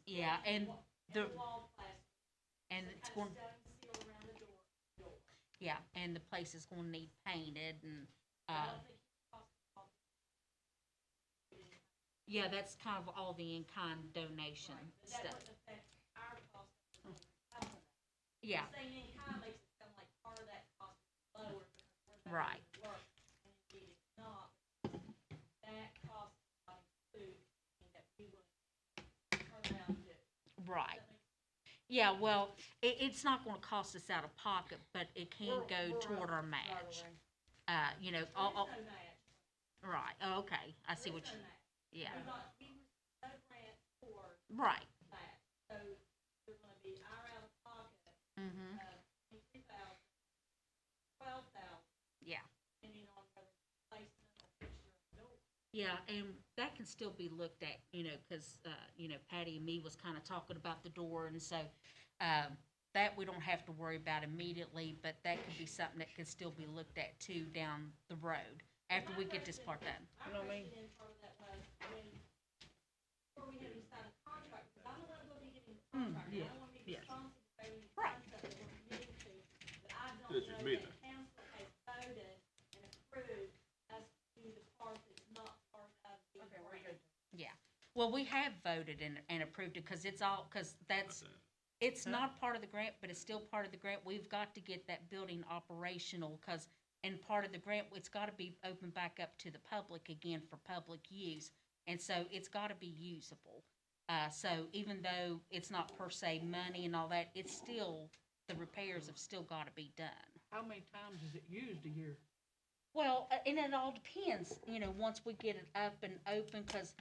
Yeah, and the and it's going. Yeah, and the place is going to need painted and yeah, that's kind of all the in kind donation stuff. Yeah, right, right. Yeah, well, it's not going to cost us out of pocket, but it can go toward our match. Right. Oh, okay. I see what you. Yeah. Right. Mm-hmm. Yeah. Yeah, and that can still be looked at, because Patty and me was kind of talking about the door, and so um, that we don't have to worry about immediately, but that could be something that could still be looked at too down the road after we get this part done. You know what I mean? Mm, yeah. Yes. Right. Yes, it's midnight. Yeah. Well, we have voted and approved it because it's all because that's it's not part of the grant, but it's still part of the grant. We've got to get that building operational because and part of the grant it's got to be opened back up to the public again for public use, and so it's got to be usable. So even though it's not per se money and all that, it's still the repairs have still got to be done. How many times is it used a year? Well, and it all depends, once we get it up and open, because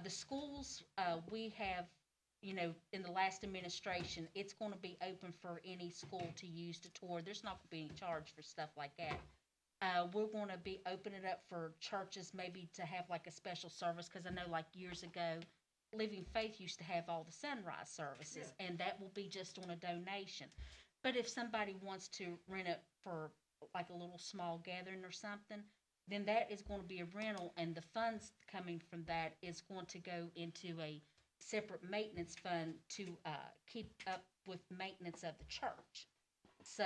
the schools, we have, in the last administration, it's going to be open for any school to use to tour. There's not going to be any charge for stuff like that. We're going to be opening it up for churches, maybe to have like a special service, because I know like years ago, Living Faith used to have all the sunrise services, and that will be just on a donation. But if somebody wants to rent it for like a little small gathering or something, then that is going to be a rental, and the funds coming from that is going to go into a separate maintenance fund to keep up with maintenance of the church. So,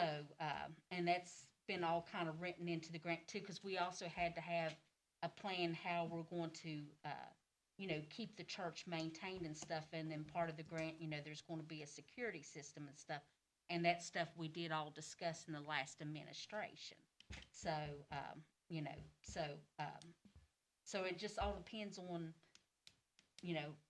and that's been all kind of written into the grant too, because we also had to have a plan how we're going to, keep the church maintained and stuff. And then part of the grant, there's going to be a security system and stuff. And that stuff we did all discuss in the last administration. So, um, you know, so, um, so it just all depends on,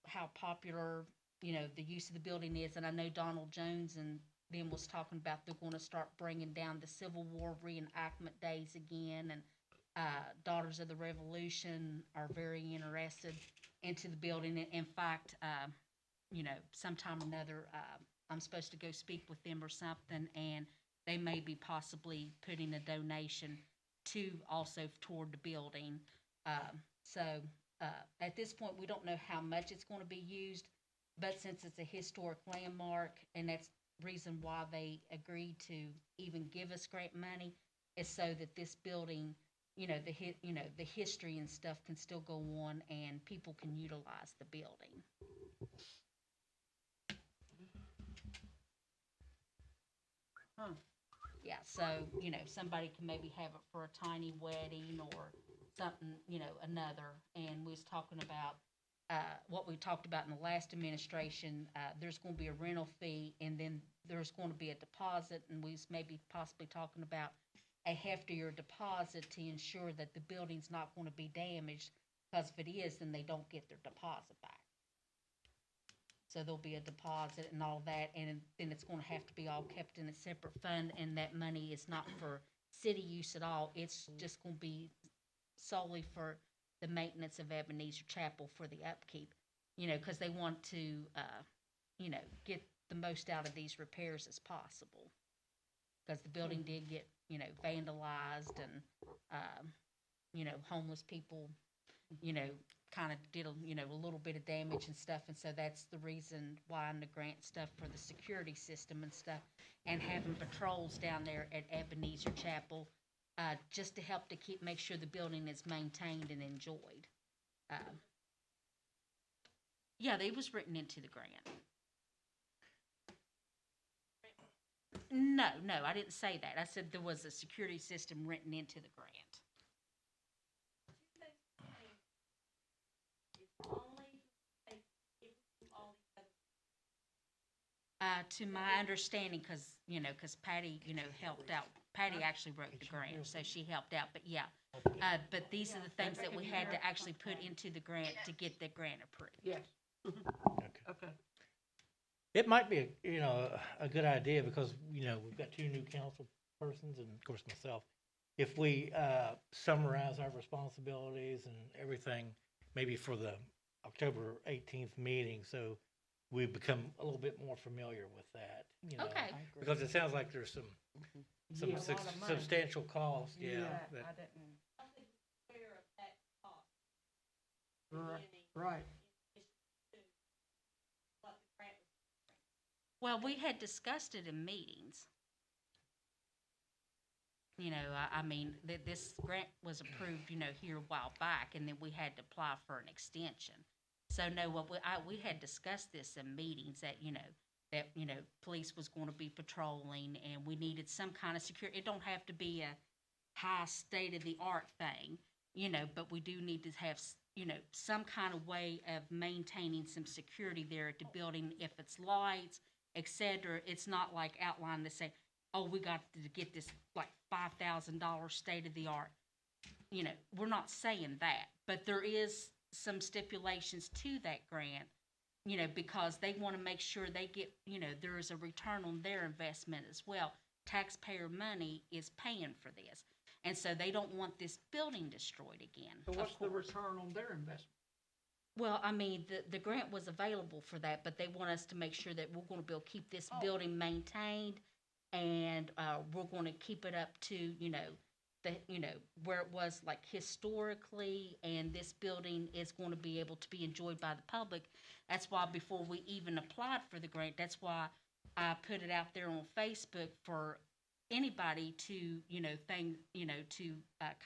how popular, the use of the building is. And I know Donald Jones and them was talking about they're going to start bringing down the Civil War reenactment days again. And Daughters of the Revolution are very interested into the building. In fact, sometime or another, I'm supposed to go speak with them or something, and they may be possibly putting a donation to also toward the building. So at this point, we don't know how much it's going to be used, but since it's a historic landmark, and that's the reason why they agreed to even give us grant money, is so that this building, the history and stuff can still go on, and people can utilize the building. Huh. Yeah, so, somebody can maybe have it for a tiny wedding or something, another. And we was talking about what we talked about in the last administration. There's going to be a rental fee, and then there's going to be a deposit, and we was maybe possibly talking about a heftier deposit to ensure that the building's not going to be damaged. Because if it is, then they don't get their deposit back. So there'll be a deposit and all that, and then it's gonna have to be all kept in a separate fund, and that money is not for city use at all. It's just gonna be solely for the maintenance of Ebenezer Chapel for the upkeep. Because they want to, get the most out of these repairs as possible. Because the building did get, vandalized and, homeless people kind of did a little bit of damage and stuff, and so that's the reason why in the grant stuff for the security system and stuff, and having patrols down there at Ebenezer Chapel, just to help to make sure the building is maintained and enjoyed. Uh, Yeah, they was written into the grant. No, no, I didn't say that. I said there was a security system written into the grant. To my understanding, because Patty, helped out. Patty actually wrote the grant, so she helped out. But yeah, but these are the things that we had to actually put into the grant to get the grant approved. Yes. Okay. Okay. It might be, a good idea because, we've got two new council persons and of course myself. If we summarize our responsibilities and everything, maybe for the October 18th meeting, so we become a little bit more familiar with that, Okay. Because it sounds like there's some Yeah, a lot of money. substantial cost, Yeah, that- I didn't. Right. Well, we had discussed it in meetings. I mean, this grant was approved, here a while back, and then we had to apply for an extension. So no, we had discussed this in meetings that, police was going to be patrolling and we needed some kind of security. It don't have to be a high state-of-the-art thing, but we do need to have, some kind of way of maintaining some security there at the building. If it's lights, et cetera, it's not like outlined to say, oh, we got to get this like $5,000 state-of-the-art. We're not saying that, but there is some stipulations to that grant, because they want to make sure they get, there is a return on their investment as well. Taxpayer money is paying for this. And so they don't want this building destroyed again. So what's of the course. return on their investment? Well, I mean, the grant was available for that, but they want us to make sure that we're going to be able to keep this building maintained, and we're going to keep it up to, where it was like historically, and this building is going to be able to be enjoyed by the public. That's why before we even applied for the grant, that's why I put it out there on Facebook for anybody to,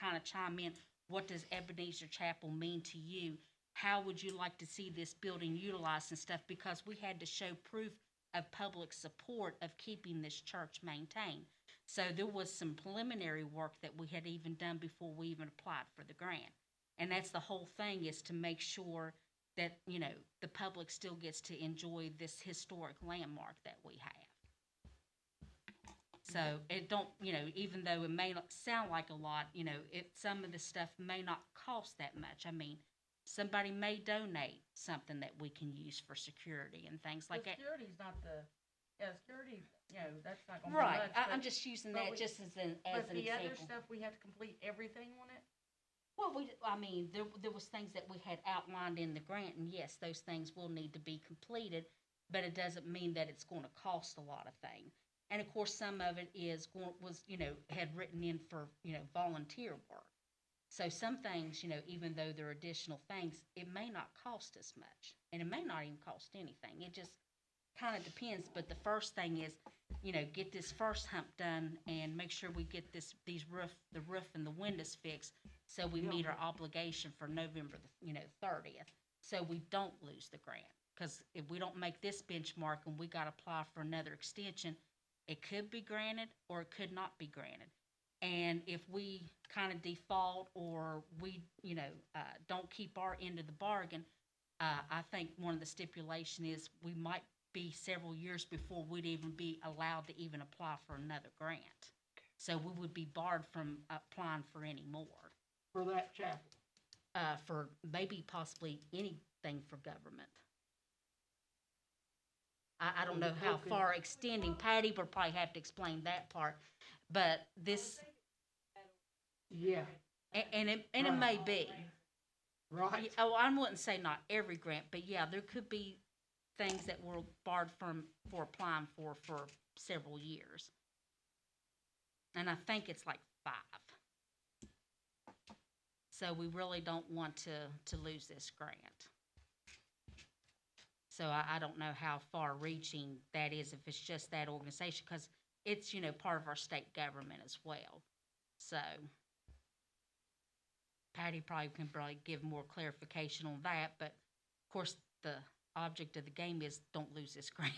kind of chime in. What does Ebenezer Chapel mean to you? How would you like to see this building utilized and stuff? Because we had to show proof of public support of keeping this church maintained. So there was some preliminary work that we had even done before we even applied for the grant. And that's the whole thing, is to make sure that, the public still gets to enjoy this historic landmark that we have. So it don't, even though it may not sound like a lot, some of the stuff may not cost that much. I mean, somebody may donate something that we can use for security and things like that. Security's not security, that's not gonna be Right, much. I'm just using that just as an But the other example. stuff, we have to complete everything on it? Well, there was things that we had outlined in the grant, and yes, those things will need to be completed, but it doesn't mean that it's gonna cost a lot of things. And of course, some of it had written in for, volunteer work. So some things, even though they're additional things, it may not cost as much, and it may not even cost anything. It just kind of depends. But the first thing is, get this first hump done and make sure we get the roof and the windows fixed, so we meet our obligation for November 30th, so we don't lose the grant. Because if we don't make this benchmark and we got to apply for another extension, it could be granted or it could not be granted. And if we kind of default, or we, don't keep our end of the bargain, I think one of the stipulation is we might be several years before we'd even be allowed to even apply for another grant. So we would be barred from applying for any more, For that chapel? for maybe possibly anything for government. I don't know how Okay. far extending. Patty would probably have to explain that part, but this, Yeah, and it may be. right. Oh, I wouldn't say not every grant, but yeah, there could be things that we're barred for applying for several years. And I think it's like 5. So we really don't want to lose this grant. So I don't know how far reaching that is, if it's just that organization, because it's, part of our state government as well. So Patty probably can give more clarification on that, but of course, the object of the game is don't lose this grant.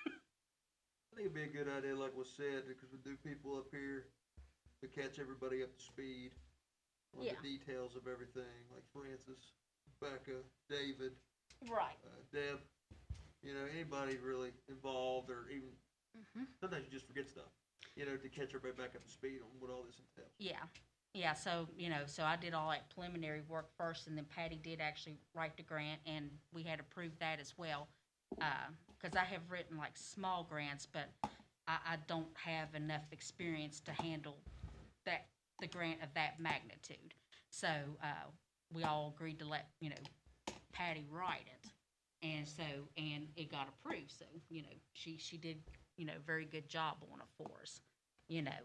I think it'd be a good idea, like was said, because we do people up here to catch everybody up to speed on Yeah. the details of everything, like Francis, Becca, David, Right. Deb, anybody really involved, or even, Mm-hmm. sometimes you just forget stuff, to catch everybody back up to speed on what all this entails. Yeah, so, so I did all that preliminary work first, and then Patty did actually write the grant, and we had approved that as well. Because I have written like small grants, but I don't have enough experience to handle the grant of that magnitude. So, we all agreed to let, Patty write it. And it got approved, so, she did, very good job on it for us,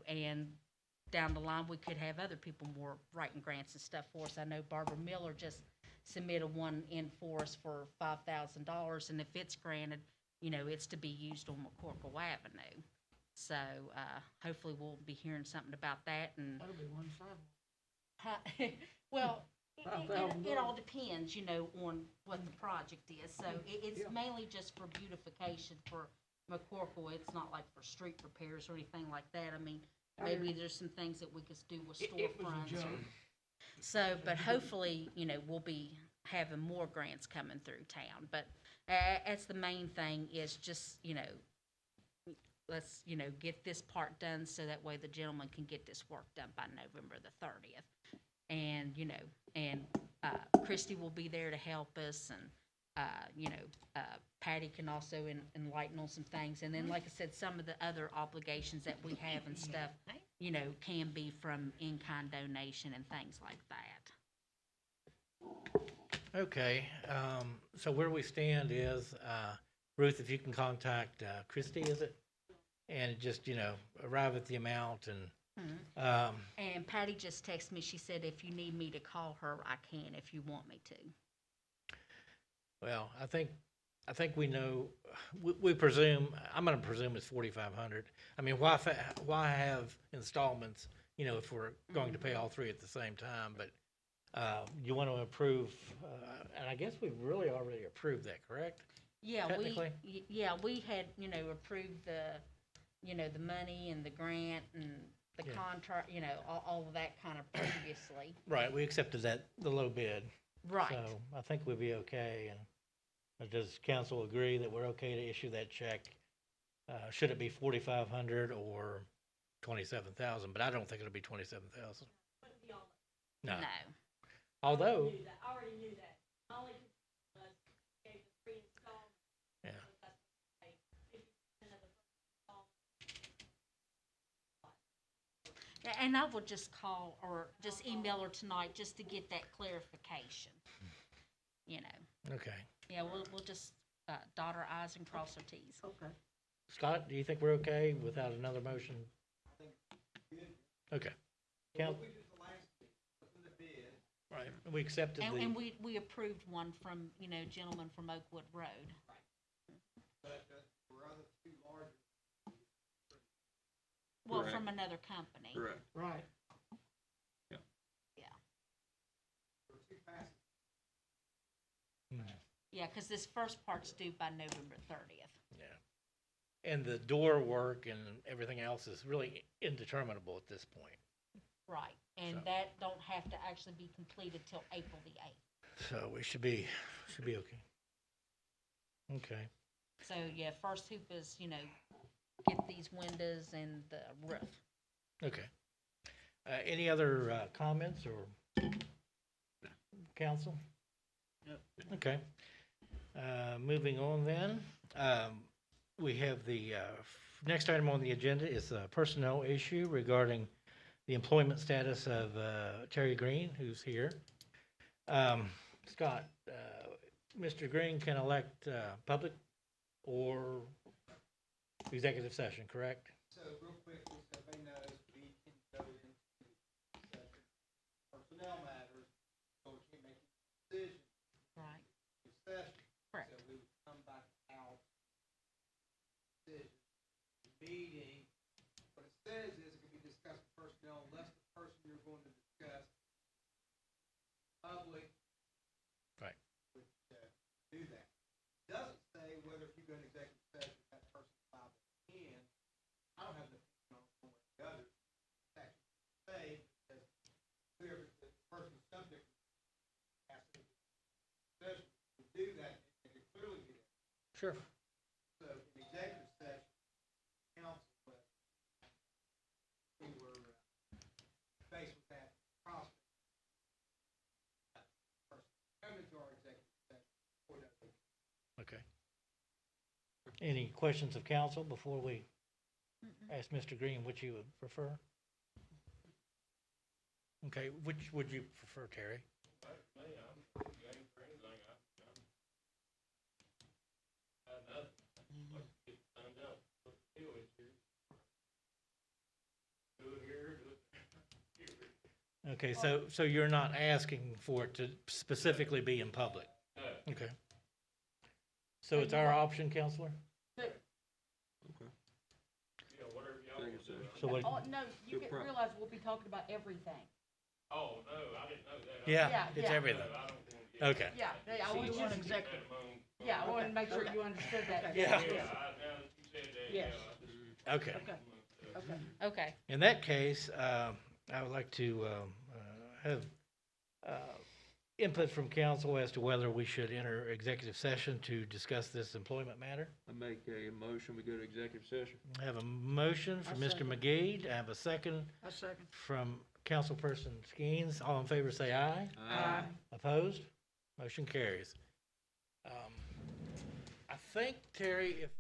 and down the line, we could have other people more writing grants and stuff for us. I know Barbara Miller just submitted one in for us for $5,000, and if it's granted, it's to be used on McCorkle Avenue. So, hopefully we'll be hearing something about that, and, That'll be one sidewalk. well, it $5,000. all depends, on what the project is. So it's mainly just for beautification for McCorkle. It's not like for street repairs or anything like that. I mean, maybe there's some things that we could do with storefronts. So, but hopefully, we'll be having more grants coming through town. But that's the main thing is just, let's, get this part done so that way the gentleman can get this work done by November the 30th. And, Christy will be there to help us, and, Patty can also enlighten on some things. And then, like I said, some of the other obligations that we have and stuff, can be from in-kind donation and things like that. Okay, so where we stand is, Ruth, if you can contact Christie, is it? And just, arrive at the amount and, And Patty just texted me, she said, if you need me to call her, I can, if you want me to. well, I think we know, we presume, I'm gonna presume it's 4,500. I mean, why have installments, if we're going to pay all three at the same time? But, you want to approve, and I guess we've really already approved that, correct? Yeah, Technically? we had, approved the money and the grant and the Yeah. contract, all of that kind of previously. Right, we accepted the low bid. Right. So I think we'll be okay, and does council agree that we're okay to issue that check? Should it be 4,500 or 27,000? But I don't think it'll be 27,000. No. No. Although, I already knew that. Only gave the free installment. yeah, And I will just call or just email her tonight just to get that clarification. okay. Yeah, we'll just dot our i's and cross our t's. Okay. Scott, do you think we're okay without another motion? Okay. Count. Right, we accepted And the, we approved one from, gentleman from Oakwood Road. Well, Correct. from another company. Correct. Right. Yeah. Hmm, Yeah, because this first part's due by November 30th. yeah. And the door work and everything else is really indeterminable at this point. Right. And So- that don't have to actually be completed till April the 8th. So we should be okay. Okay. So, yeah, first hoop is, get these windows and the roof. Okay. Any other comments or council? Okay. Moving on then, we have the next item on the agenda is a personnel issue regarding the employment status of Terry Green, who's here. Scott, Mr. Green can elect public or executive session, correct? So real quick, just so everybody knows, we can go into session personnel matters, so we can make a decision Right. in session. Correct. So we would come back out, decision, meeting. What it says is it can be discussed personnel unless the person you're going to discuss public. Right. Would do that. Doesn't Sure. So in executive session, council, we were faced with that prospect. Come into our executive session for that. Okay. Any questions of council before we ask Mr. Green which you would prefer? Okay, which would you prefer, Terry? Okay, so you're not asking for it to specifically be in public? No. Okay. So it's our option, Counselor? Executive session. So what, Oh, no, you Good get, pro- realize we'll be talking about everything. Oh, no, I didn't know that. yeah, Yeah, it's yeah. everything. I don't want to. Okay. Yeah, I want you executive. Yeah, I wanted to make sure you understood that. Yeah. Yeah, now that you said that, yeah. Yes. Okay. Okay. Okay, In that case, I would like to have input from council as to whether we should enter executive session to discuss this employment matter. I make a motion, we go to executive session. I have a motion from Mr. McGee. I have a second A second. from Councilperson Skeens. All in favor, say aye. Aye. Opposed? Motion carries. I think, Terry, if